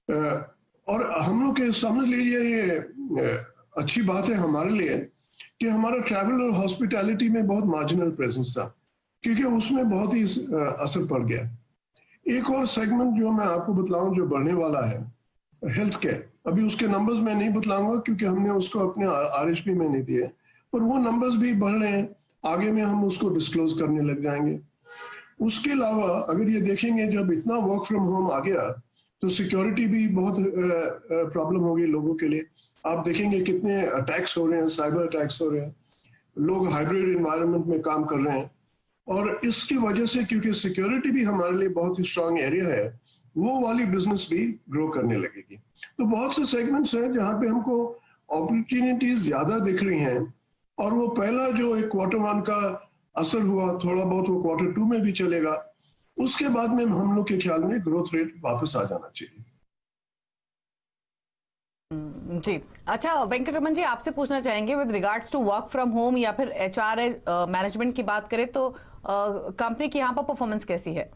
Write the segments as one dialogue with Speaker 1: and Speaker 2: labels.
Speaker 1: और हम लोग के समझ लीजिए ये अच्छी बात है हमारे लिए कि हमारा ट्रैवल और हॉस्पिटैलिटी में बहुत मार्जिनल प्रेजेंस था, क्योंकि उसमें बहुत ही असर पड़ गया। एक और सेगमेंट जो मैं आपको बतलाऊं जो बढ़ने वाला है, हेल्थ केयर। अभी उसके नंबर्स मैं नहीं बतलाऊंगा क्योंकि हमने उसको अपने आरएसपी में नहीं दिए, पर वो नंबर्स भी बढ़ रहे हैं, आगे में हम उसको डिस्क्लोज करने लग जाएंगे। उसके अलावा अगर ये देखेंगे, जब इतना वर्क फ्रॉम होम आ गया तो सिक्योरिटी भी बहुत प्रॉब्लम होगी लोगों के लिए। आप देखेंगे कितने अटैक्स हो रहे हैं, साइबर अटैक्स हो रहे हैं, लोग हाइब्रिड एनवायरनमेंट में काम कर रहे हैं। और इसकी वजह से, क्योंकि सिक्योरिटी भी हमारे लिए बहुत ही स्ट्रांग एरिया है, वो वाली बिजनेस भी ग्रो करने लगेगी। तो बहुत से सेगमेंट्स हैं जहां पे हमको अपॉर्चुनिटीज ज्यादा दिख रही हैं, और वो पहला जो एक Q1 का असर हुआ थोड़ा बहुत, वो Q2 में भी चलेगा। उसके बाद में हम लोग के ख्याल में ग्रोथ रेट वापस आ जाना चाहिए।
Speaker 2: जी अच्छा, वेंकटरमन जी आपसे पूछना चाहेंगे with regards to work from home या फिर एचआर मैनेजमेंट की बात करें तो कंपनी की यहाँ पर परफॉर्मेंस कैसी है?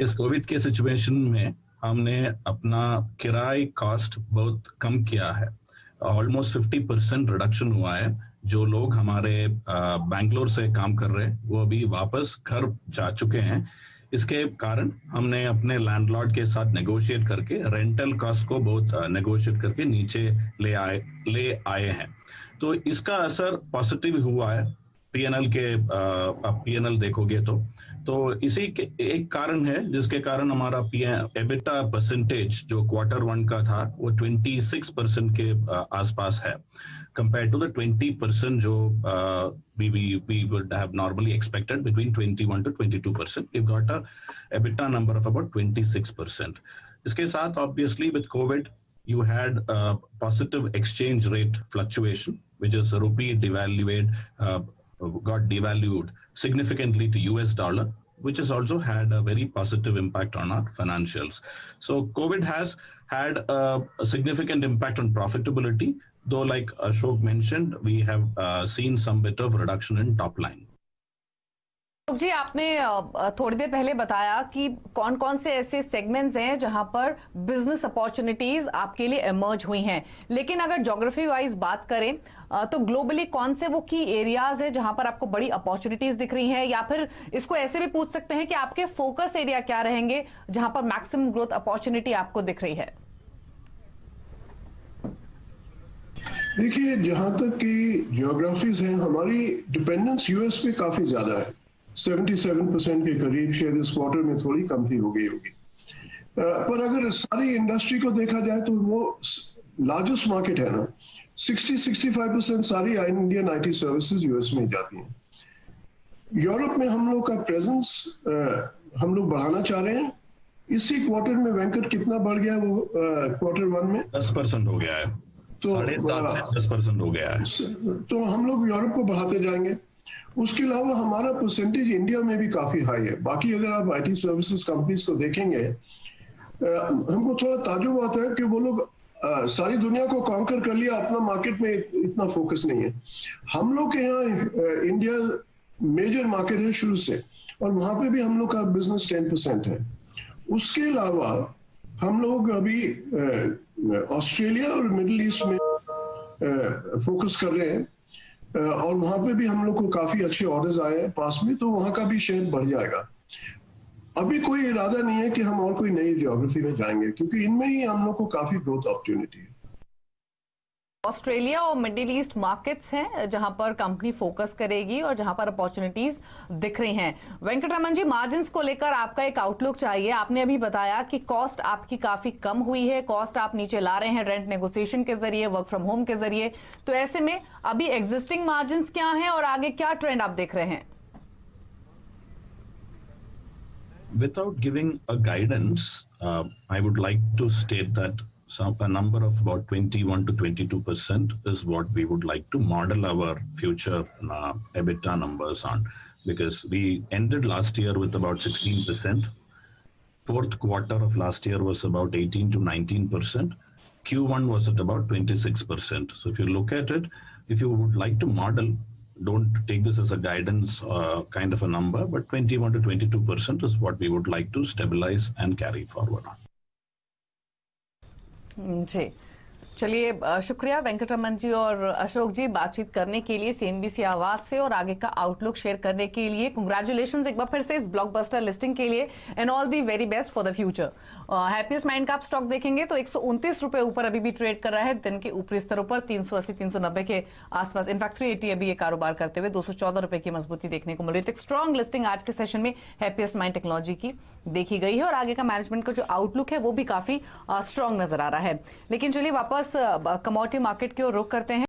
Speaker 3: इस कोविड के सिचुएशन में हमने अपना किराए कॉस्ट बहुत कम किया है। ऑलमोस्ट 50% रिडक्शन हुआ है। जो लोग हमारे बैंगलोर से काम कर रहे हैं वो अभी वापस घर जा चुके हैं। इसके कारण हमने अपने लैंडलॉर्ड के साथ नेगोशिएट करके रेंटल कॉस्ट को बहुत नेगोशिएट करके नीचे ले आए हैं। तो इसका असर पॉजिटिव हुआ है। पीएनएल के आप पीएनएल देखोगे तो इसी के एक कारण है जिसके कारण हमारा एबिटा परसेंटेज जो Q1 का था वो 26% के आसपास है, compared to the 20% जो we would have normally expected between 21 to 22%. We've got a EBITDA number of about 26%. इसके साथ obviously with COVID you had a positive exchange rate fluctuation, which is rupee got devalued significantly to US dollar, which has also had a very positive impact on our financials. So COVID has had a significant impact on profitability, though like Ashok mentioned, we have seen some bit of reduction in top line.
Speaker 2: जी आपने थोड़ी देर पहले बताया कि कौन कौन से ऐसे segments हैं जहां पर बिजनेस अपॉर्चुनिटीज आपके लिए इमर्ज हुई हैं, लेकिन अगर ज्योग्राफी वाइज बात करें तो ग्लोबली कौन से वो की एरियाज है जहां पर आपको बड़ी अपॉर्चुनिटीज दिख रही हैं, या फिर इसको ऐसे भी पूछ सकते हैं कि आपके फोकस एरिया क्या रहेंगे जहां पर मैक्सिमम ग्रोथ अपॉर्चुनिटी आपको दिख रही है?
Speaker 1: देखिए, जहां तक कि ज्योग्राफीज हैं, हमारी डिपेंडेंस यूएस पे काफी ज्यादा है। 77% के करीब, शायद इस क्वार्टर में थोड़ी कम थी हो गई होगी। पर अगर सारी इंडस्ट्री को देखा जाए तो वो लार्जेस्ट मार्केट है ना। 60-65% सारी इंडियन आईटी सर्विसेज यूएस में जाती हैं। यूरोप में हम लोग का प्रेजेंस हम लोग बढ़ाना चाह रहे हैं। इसी क्वार्टर में वेंकट कितना बढ़ गया वो Q1 में?
Speaker 3: 10% हो गया है। तो 7.5 से 10% हो गया है।
Speaker 1: तो हम लोग यूरोप को बढ़ाते जाएंगे। उसके अलावा हमारा परसेंटेज इंडिया में भी काफी हाई है। बाकी अगर आप आईटी सर्विसेज कंपनीज को देखेंगे, हमको थोड़ा ताज्जुब आता है कि वो लोग सारी दुनिया को कॉन्कर कर लिया, अपना मार्केट में इतना फोकस नहीं है। हम लोग के यहाँ इंडिया मेजर मार्केट है शुरू से, और वहां पे भी हम लोग का बिजनेस 10% है। उसके अलावा हम लोग अभी ऑस्ट्रेलिया और मिडिल ईस्ट में फोकस कर रहे हैं, और वहां पे भी हम लोग को काफी अच्छे ऑर्डर्स आए हैं पास में, तो वहां का भी शेयर बढ़ जाएगा। अभी कोई इरादा नहीं है कि हम और कोई नई ज्योग्राफी में जाएंगे, क्योंकि इनमें ही हम लोग को काफी ग्रोथ अपॉर्चुनिटी है।
Speaker 2: ऑस्ट्रेलिया और मिडिल ईस्ट मार्केट्स हैं जहां पर कंपनी फोकस करेगी और जहां पर अपॉर्चुनिटीज दिख रही हैं। वेंकटरमन जी, मार्जिन्स को लेकर आपका एक आउटलुक चाहिए। आपने अभी बताया कि कॉस्ट आपकी काफी कम हुई है, कॉस्ट आप नीचे ला रहे हैं रेंट नेगोशिएशन के जरिए, वर्क फ्रॉम होम के जरिए। तो ऐसे में अभी एग्जिस्टिंग मार्जिन्स क्या हैं और आगे क्या ट्रेंड आप देख रहे हैं?
Speaker 3: Without giving a guidance, I would like to state that a number of about 21 to 22% is what we would like to model our future EBITDA numbers on, because we ended last year with about 16%. Fourth quarter of last year was about 18 to 19%. Q1 was at about 26%. So if you look at it, if you would like to model, don't take this as a guidance kind of a number, but 21 to 22% is what we would like to stabilize and carry forward.
Speaker 2: जी, चलिए शुक्रिया वेंकटरमन जी और अशोक जी बातचीत करने के लिए CNBC आवाज से और आगे का आउटलुक शेयर करने के लिए। कांग्रेचुलेशंस एक बार फिर से इस ब्लॉकबस्टर लिस्टिंग के लिए and all the very best for the future. Happiest mind का आप स्टॉक देखेंगे तो 129 रुपए ऊपर अभी भी ट्रेड कर रहा है, दिन के ऊपरी स्तरों पर 380 390 के आसपास, इनफैक्ट 380 अभी ये कारोबार करते हुए 214 रुपए की मजबूती देखने को मिल रही है। तो स्ट्रॉन्ग लिस्टिंग आज के सेशन में हैप्पीएस्ट माइंड टेक्नोलॉजी की देखी गई है और आगे का मैनेजमेंट का जो आउटलुक है वो भी काफी स्ट्रॉन्ग नजर आ रहा है। लेकिन चलिए वापस कमोडिटी मार्केट की ओर रुख करते हैं।